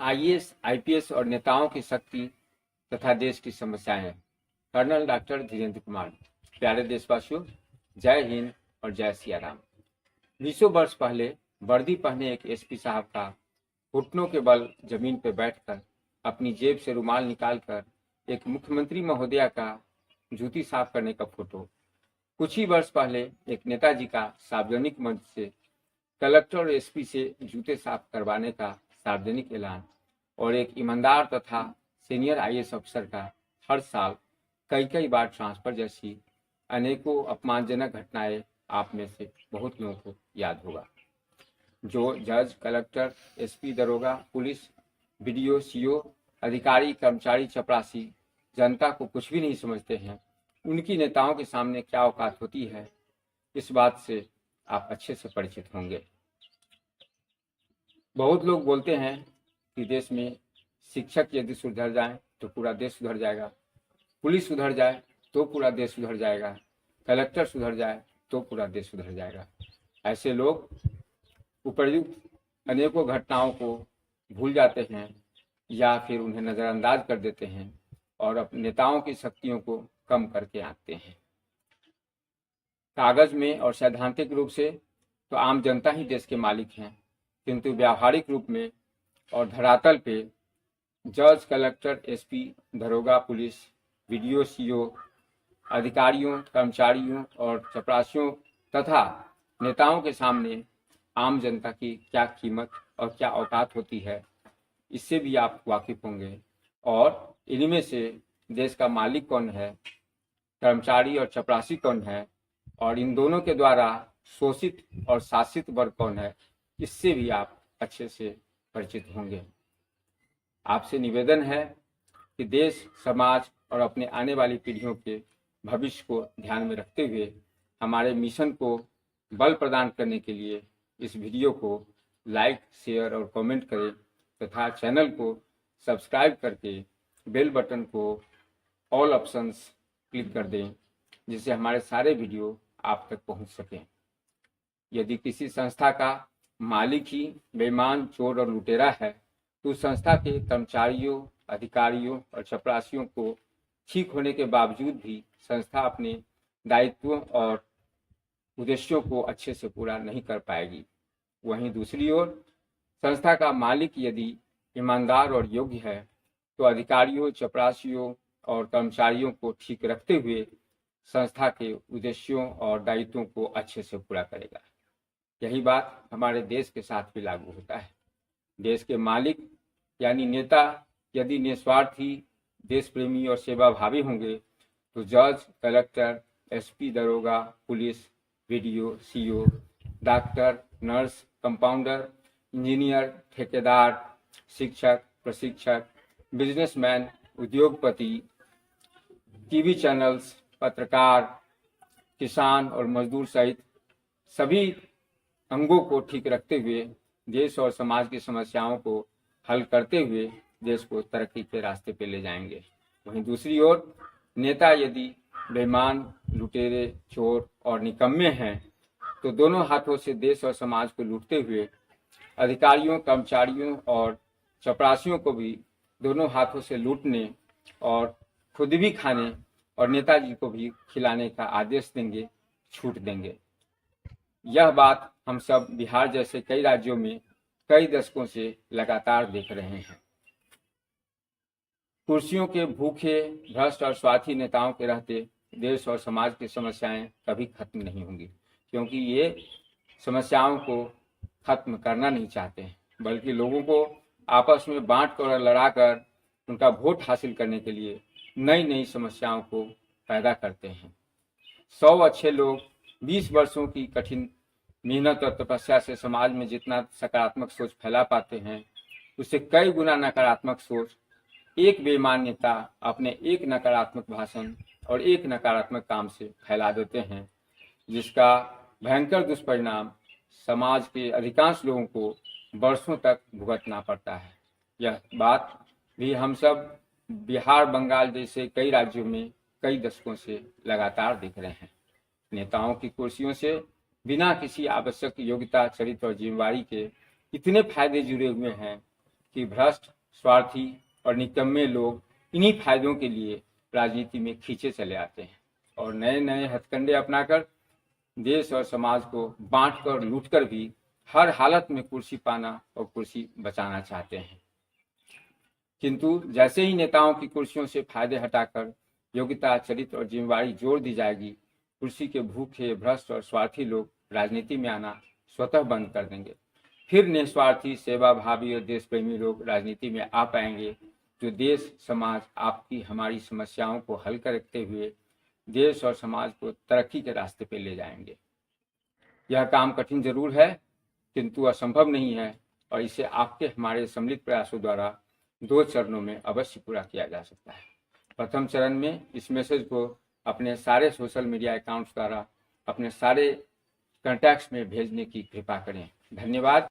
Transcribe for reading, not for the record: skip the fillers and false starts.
IAS, IPS और नेताओं की शक्ति तथा देश की समस्याएं। Colonel doctor Dhirendra Kumar. प्यारे देशवासियों, जय हिंद और जय सिया राम। 20 वर्ष पहले वर्दी पहने एक एसपी साहब का घुटनों के बल जमीन पर बैठकर अपनी जेब से रुमाल निकालकर एक मुख्यमंत्री महोदया का जूती साफ करने का फोटो, कुछ ही वर्ष पहले एक नेताजी का सार्वजनिक मंच से कलेक्टर और एसपी से जूते साफ करवाने का सार्वजनिक ऐलान और एक ईमानदार तथा सीनियर आईएएस अफसर का हर साल कई बार ट्रांसफर जैसी अनेकों अपमानजनक घटनाएं आप में से बहुत लोगों को याद होगा। जो जज, कलेक्टर, एसपी, दरोगा, पुलिस, बीडीओ, सीओ, अधिकारी, कर्मचारी, चपरासी जनता को कुछ भी नहीं समझते हैं, उनकी नेताओं के सामने क्या औकात होती है, इस बात से आप अच्छे से परिचित होंगे। बहुत लोग बोलते हैं कि देश में शिक्षक यदि सुधर जाए तो पूरा देश सुधर जाएगा, पुलिस सुधर जाए तो पूरा देश सुधर जाएगा, कलेक्टर सुधर जाए तो पूरा देश सुधर जाएगा। ऐसे लोग उपर्युक्त अनेकों घटनाओं को भूल जाते हैं या फिर उन्हें नज़रअंदाज कर देते हैं और अपने नेताओं की शक्तियों को कम करके आंकते हैं। कागज में और सैद्धांतिक रूप से तो आम जनता ही देश के मालिक हैं, किंतु व्यावहारिक रूप में और धरातल पे जज, कलेक्टर, एसपी, दरोगा, पुलिस, बीडीओ, सीओ, अधिकारियों, कर्मचारियों और चपरासियों तथा नेताओं के सामने आम जनता की क्या कीमत और क्या औकात होती है, इससे भी आप वाकिफ होंगे। और इनमें से देश का मालिक कौन है, कर्मचारी और चपरासी कौन है, और इन दोनों के द्वारा शोषित और शासित वर्ग कौन है, इससे भी आप अच्छे से परिचित होंगे। आपसे निवेदन है कि देश, समाज और अपने आने वाली पीढ़ियों के भविष्य को ध्यान में रखते हुए हमारे मिशन को बल प्रदान करने के लिए इस वीडियो को लाइक, शेयर और कमेंट करें तथा चैनल को सब्सक्राइब करके बेल बटन को ऑल ऑप्शंस क्लिक कर दें, जिससे हमारे सारे वीडियो आप तक पहुंच सकें। यदि किसी संस्था का मालिक ही बेईमान, चोर और लुटेरा है तो उस संस्था के कर्मचारियों, अधिकारियों और चपरासियों को ठीक होने के बावजूद भी संस्था अपने दायित्वों और उद्देश्यों को अच्छे से पूरा नहीं कर पाएगी। वहीं दूसरी ओर संस्था का मालिक यदि ईमानदार और योग्य है तो अधिकारियों, चपरासियों और कर्मचारियों को ठीक रखते हुए संस्था के उद्देश्यों और दायित्वों को अच्छे से पूरा करेगा। यही बात हमारे देश के साथ भी लागू होता है। देश के मालिक यानी नेता यदि निस्वार्थी, देश प्रेमी और सेवाभावी होंगे तो जज, कलेक्टर, एसपी, दरोगा, police, BDO, CO, doctor, nurse, compounder, engineer, ठेकेदार, शिक्षक, प्रशिक्षक, बिजनेसमैन, उद्योगपति, टीवी चैनल्स, पत्रकार, किसान और मजदूर सहित सभी अंगों को ठीक रखते हुए देश और समाज की समस्याओं को हल करते हुए देश को तरक्की के रास्ते पे ले जाएंगे। वहीं दूसरी ओर नेता यदि बेईमान, लुटेरे, चोर और निकम्मे हैं तो दोनों हाथों से देश और समाज को लूटते हुए अधिकारियों, कर्मचारियों और चपरासियों को भी दोनों हाथों से लूटने और खुद भी खाने और नेताजी को भी खिलाने का आदेश देंगे, छूट देंगे। यह बात हम सब बिहार जैसे कई राज्यों में कई दशकों से लगातार देख रहे हैं। कुर्सियों के भूखे, भ्रष्ट और स्वार्थी नेताओं के रहते देश और समाज की समस्याएं कभी खत्म नहीं होंगी, क्योंकि ये समस्याओं को खत्म करना नहीं चाहते हैं, बल्कि लोगों को आपस में बांट कर और लड़ाकर उनका वोट हासिल करने के लिए नई नई समस्याओं को पैदा करते हैं। 100 अच्छे लोग 20 वर्षों की कठिन मेहनत और तपस्या से समाज में जितना सकारात्मक सोच फैला पाते हैं, उससे कई गुना नकारात्मक सोच एक बेईमान नेता अपने एक नकारात्मक भाषण और एक नकारात्मक काम से फैला देते हैं, जिसका भयंकर दुष्परिणाम समाज के अधिकांश लोगों को वर्षों तक भुगतना पड़ता है। यह बात भी हम सब बिहार, बंगाल जैसे कई राज्यों में कई दशकों से लगातार देख रहे हैं। नेताओं की कुर्सियों से बिना किसी आवश्यक योग्यता, चरित्र और जिम्मेवारी के इतने फायदे जुड़े हुए हैं कि भ्रष्ट, स्वार्थी और निकम्मे लोग इन्हीं फायदों के लिए राजनीति में खींचे चले आते हैं और नए नए हथकंडे अपनाकर देश और समाज को बांटकर लूटकर भी हर हालत में कुर्सी पाना और कुर्सी बचाना चाहते हैं। किंतु जैसे ही नेताओं की कुर्सियों से फायदे हटाकर योग्यता, चरित्र और जिम्मेवारी जोड़ दी जाएगी, कुर्सी के भूखे, भ्रष्ट और स्वार्थी लोग राजनीति में आना स्वतः बंद कर देंगे। फिर निस्वार्थी, सेवाभावी और देश प्रेमी लोग राजनीति में आ पाएंगे, जो देश, समाज, आपकी, हमारी समस्याओं को हल करते हुए देश और समाज को तरक्की के रास्ते पर ले जाएंगे। यह काम कठिन जरूर है, किंतु असंभव नहीं है और इसे आपके हमारे सम्मिलित प्रयासों द्वारा 2 चरणों में अवश्य पूरा किया जा सकता है। प्रथम चरण में इस मैसेज को अपने सारे सोशल मीडिया अकाउंट्स द्वारा अपने सारे कॉन्टैक्ट्स में भेजने की कृपा करें। धन्यवाद।